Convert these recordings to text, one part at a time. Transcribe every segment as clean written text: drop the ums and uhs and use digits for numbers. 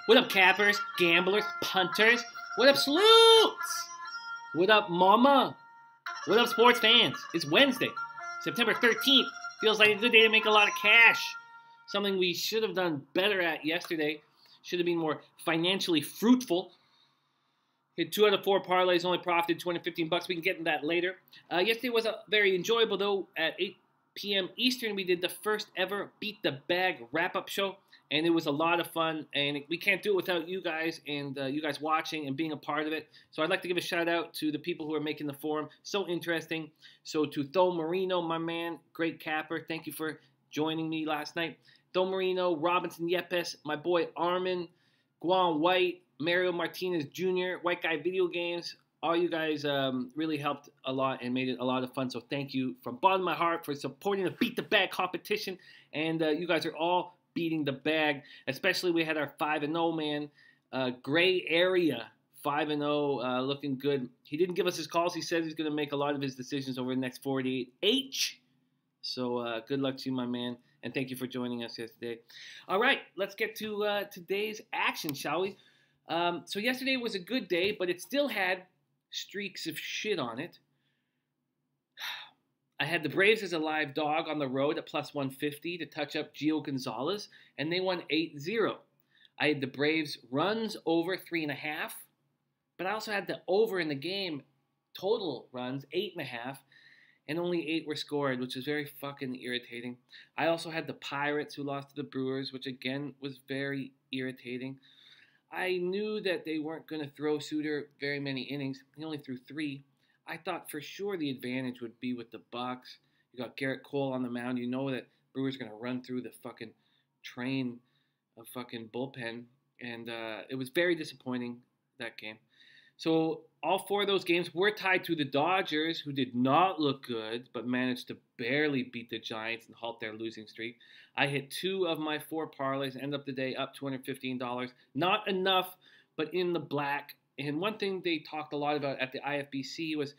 What up, cappers, gamblers, punters? What up, sleuths? What up, mama? What up, sports fans? It's Wednesday, September 13th. Feels like a good day to make a lot of cash. Something we should have done better at yesterday. Should have been more financially fruitful. Hit 2 out of 4 parlays, only profited $215. We can get into that later. Yesterday was very enjoyable, though. At 8 p.m. Eastern, we did the first ever Beat the Bag wrap-up show, and it was a lot of fun, and we can't do it without you guys and you guys watching and being a part of it. So I'd like to give a shout-out to the people who are making the forum so interesting. So to Tho Marino, my man, great capper, thank you for joining me last night. Tho Marino, Robinson Yepes, my boy Armin, Guan White, Mario Martinez Jr., White Guy Video Games, all you guys really helped a lot and made it a lot of fun. So thank you from the bottom of my heart for supporting the Beat the Bag competition. And you guys are all beating the bag. Especially we had our 5-0 man, Gray Area 5-0, looking good. He didn't give us his calls. He said he's going to make a lot of his decisions over the next 48 H. So good luck to you, my man. And thank you for joining us yesterday. All right, let's get to today's action, shall we? So yesterday was a good day, but it still had streaks of shit on it. I had the Braves as a live dog on the road at plus 150 to touch up Gio Gonzalez, and they won 8-0. I had the Braves runs over 3.5, but I also had the over in the game, total runs, 8.5, and only 8 were scored, which is very fucking irritating. I also had the Pirates who lost to the Brewers, which again was very irritating. I knew that they weren't going to throw Suter very many innings. He only threw 3. I thought for sure the advantage would be with the Bucks. You got Garrett Cole on the mound. You know that Brewers are going to run through the fucking train of fucking bullpen. And it was very disappointing, that game. So all 4 of those games were tied to the Dodgers, who did not look good, but managed to barely beat the Giants and halt their losing streak. I hit 2 of my 4 parlays, end up the day up $215. Not enough, but in the black. And one thing they talked a lot about at the IFBC was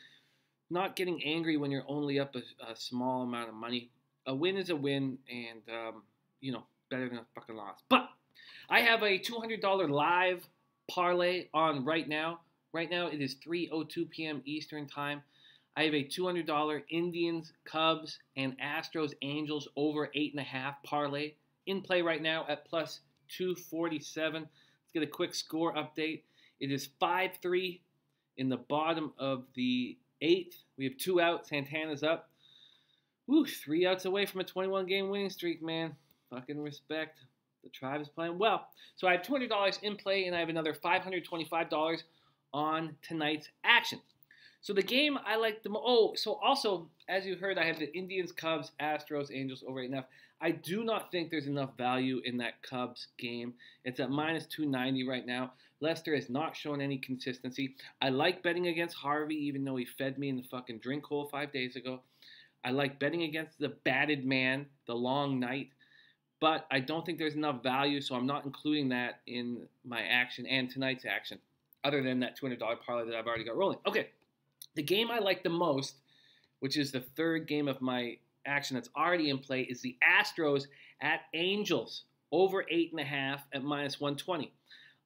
not getting angry when you're only up a small amount of money. A win is a win, and, better than a fucking loss. But I have a $200 live parlay on right now. Right now, it is 3:02 p.m. Eastern Time. I have a $200 Indians, Cubs, and Astros Angels over 8.5 parlay in play right now at plus 247. Let's get a quick score update. It is 5-3 in the bottom of the 8th. We have 2 out. Santana's up. 3 outs away from a 21-game winning streak, man. Fucking respect. The Tribe is playing well. So I have $200 in play, and I have another $525 on tonight's action. So the game I like the most. Oh, so also, as you heard, I have the Indians, Cubs, Astros, Angels over 8.5. I do not think there's enough value in that Cubs game. It's at minus 290 right now. Lester has not shown any consistency. I like betting against Harvey, even though he fed me in the fucking drink hole 5 days ago. I like betting against the batted man, the long night. But I don't think there's enough value, so I'm not including that in my action and tonight's action, other than that $200 parlay that I've already got rolling. Okay, the game I like the most, which is the third game of my action that's already in play, is the Astros at Angels, over 8.5 at minus 120.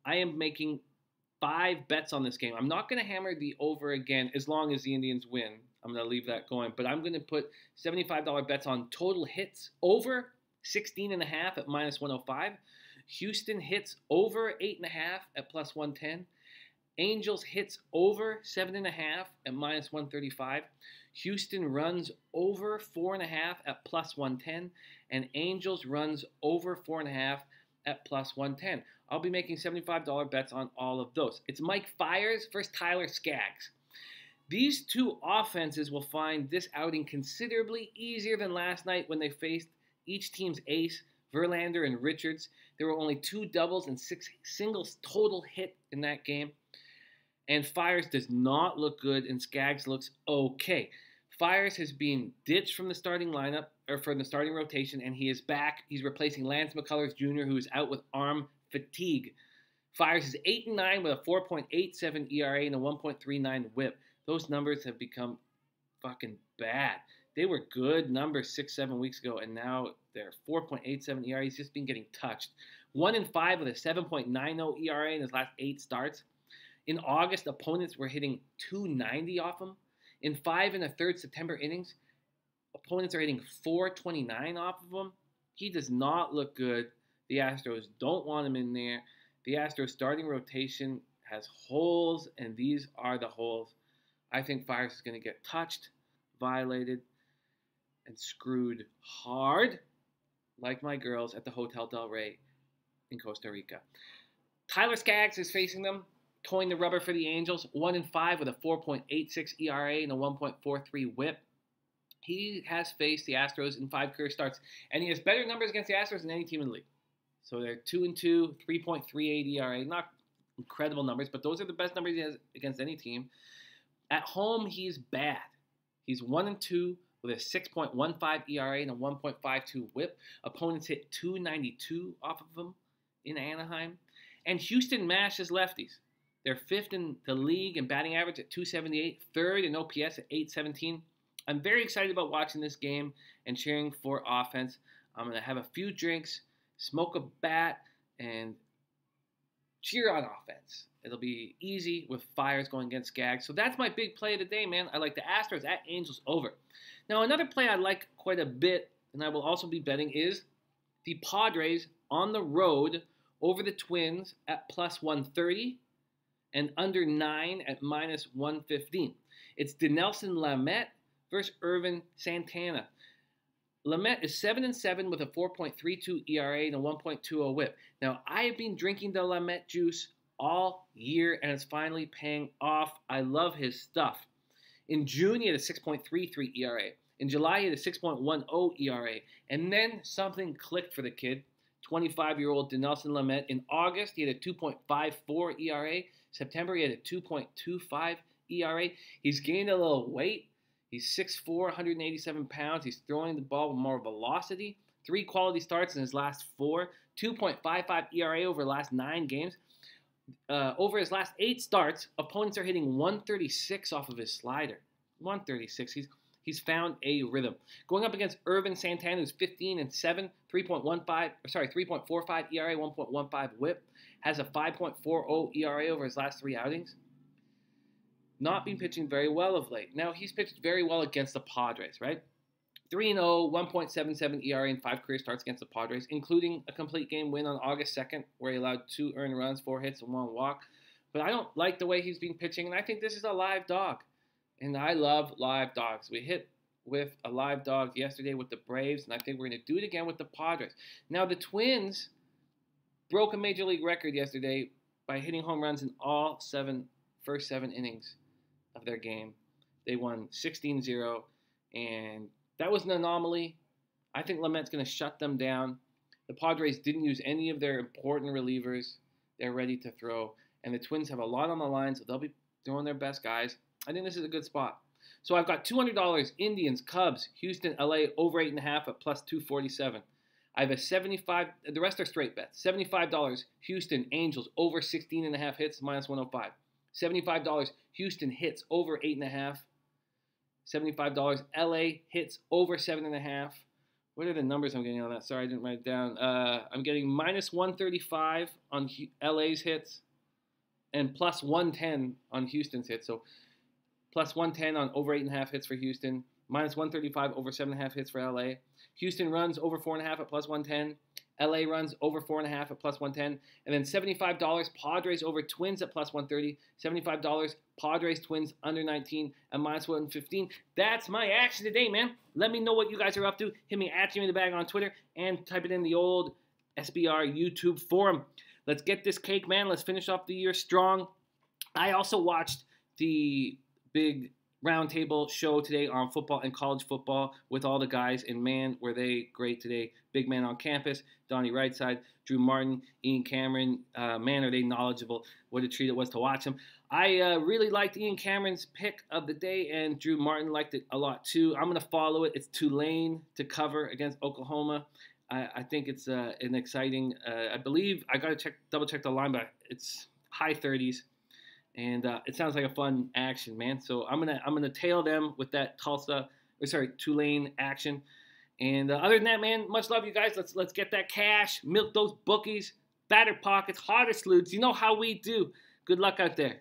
I am making 5 bets on this game. I'm not going to hammer the over again as long as the Indians win. I'm going to leave that going. But I'm going to put $75 bets on total hits over 16.5 at minus 105. Houston hits over 8.5 at plus 110. Angels hits over 7.5 at minus 135. Houston runs over 4.5 at plus 110. And Angels runs over 4.5 at plus 110. I'll be making $75 bets on all of those. It's Mike Fiers versus Tyler Skaggs. These 2 offenses will find this outing considerably easier than last night when they faced each team's ace, Verlander and Richards. There were only 2 doubles and 6 singles total hit in that game. And Fiers does not look good, and Skaggs looks okay. Fiers has been ditched from the starting lineup, or from the starting rotation, and he is back. He's replacing Lance McCullers Jr., who is out with arm fatigue. Fiers is 8-9 with a 4.87 ERA and a 1.39 WHIP. Those numbers have become fucking bad. They were good numbers 6-7 weeks ago, and now they're 4.87 ERA. He's just been getting touched. 1-5 with a 7.90 ERA in his last 8 starts. In August, opponents were hitting 290 off him. In 5 1/3 September innings, opponents are hitting 429 off of him. He does not look good. The Astros don't want him in there. The Astros starting rotation has holes, and these are the holes. I think Fiers is going to get touched, violated, and screwed hard, like my girls at the Hotel Del Rey in Costa Rica. Tyler Skaggs is facing them, toeing the rubber for the Angels, 1-5 with a 4.86 ERA and a 1.43 WHIP. He has faced the Astros in 5 career starts, and he has better numbers against the Astros than any team in the league. So they're 2-2, 3.38 ERA, not incredible numbers, but those are the best numbers he has against any team. At home, he's bad. He's 1-2 with a 6.15 ERA and a 1.52 WHIP. Opponents hit 292 off of him in Anaheim. And Houston mashes lefties. They're 5th in the league in batting average at 278, 3rd in OPS at 817. I'm very excited about watching this game and cheering for offense. I'm going to have a few drinks, smoke a bat, and cheer on offense. It'll be easy with Fiers going against Skaggs. So that's my big play of the day, man. I like the Astros at Angels over. Now, another play I like quite a bit, and I will also be betting, is the Padres on the road over the Twins at plus 130 and under 9 at minus 115. It's Dinelson Lamet versus Ervin Santana. Lamet is 7-7 with a 4.32 ERA and a 1.20 WHIP. Now, I have been drinking the Lamet juice all year, and it's finally paying off. I love his stuff. In June, he had a 6.33 ERA. In July, he had a 6.10 ERA. And then something clicked for the kid, 25-year-old Dinelson Lamet. In August, he had a 2.54 ERA. September, he had a 2.25 ERA. He's gained a little weight. He's 6'4", 187 pounds. He's throwing the ball with more velocity. 3 quality starts in his last 4. 2.55 ERA over the last 9 games. Over his last 8 starts, opponents are hitting 136 off of his slider. 136. He's found a rhythm. Going up against Ervin Santana, who's 15-7, 3.45 ERA, 1.15 WHIP, has a 5.40 ERA over his last 3 outings. Not been pitching very well of late. Now, he's pitched very well against the Padres, right? 3-0, 1.77 ERA in 5 career starts against the Padres, including a complete game win on August 2nd, where he allowed 2 earned runs, 4 hits, and 1 walk. But I don't like the way he's been pitching, and I think this is a live dog. And I love live dogs. We hit with a live dog yesterday with the Braves, and I think we're going to do it again with the Padres. Now, the Twins broke a Major League record yesterday by hitting home runs in all first 7 innings of their game. They won 16-0, and that was an anomaly. I think Lamet's going to shut them down. The Padres didn't use any of their important relievers. They're ready to throw, and the Twins have a lot on the line, so they'll be throwing their best guys. I think this is a good spot. So I've got $200, Indians, Cubs, Houston, LA, over 8.5 at plus 247. I have a 75, the rest are straight bets. $75, Houston, Angels, over 16.5 hits, minus 105. $75, Houston hits over 8.5. $75, LA hits over 7.5. What are the numbers I'm getting on that? Sorry, I didn't write it down. I'm getting minus 135 on LA's hits and plus 110 on Houston's hits. So plus 110 on over 8.5 hits for Houston, minus 135 over 7.5 hits for LA. Houston runs over 4.5 at plus 110. LA runs over 4.5 at plus 110. And then $75, Padres over Twins at plus 130. $75, Padres, Twins under 19 at minus 115. That's my action today, man. Let me know what you guys are up to. Hit me at Jimmy the Bag on Twitter and type it in the old SBR YouTube forum. Let's get this cake, man. Let's finish off the year strong. I also watched the big roundtable show today on football and college football with all the guys, and man, were they great today. Big Man on Campus, Donnie Rightside, Drew Martin, Ian Cameron. Man, are they knowledgeable. What a treat it was to watch them. I really liked Ian Cameron's pick of the day, and Drew Martin liked it a lot too. I'm going to follow it. It's Tulane to cover against Oklahoma. I think it's an exciting, I believe, I got to double check the line, but it's high 30s. And it sounds like a fun action, man. So I'm gonna tail them with that Tulane action. And other than that, man, much love, you guys. Let's get that cash, milk those bookies, batter pockets, hottest ludes. You know how we do. Good luck out there.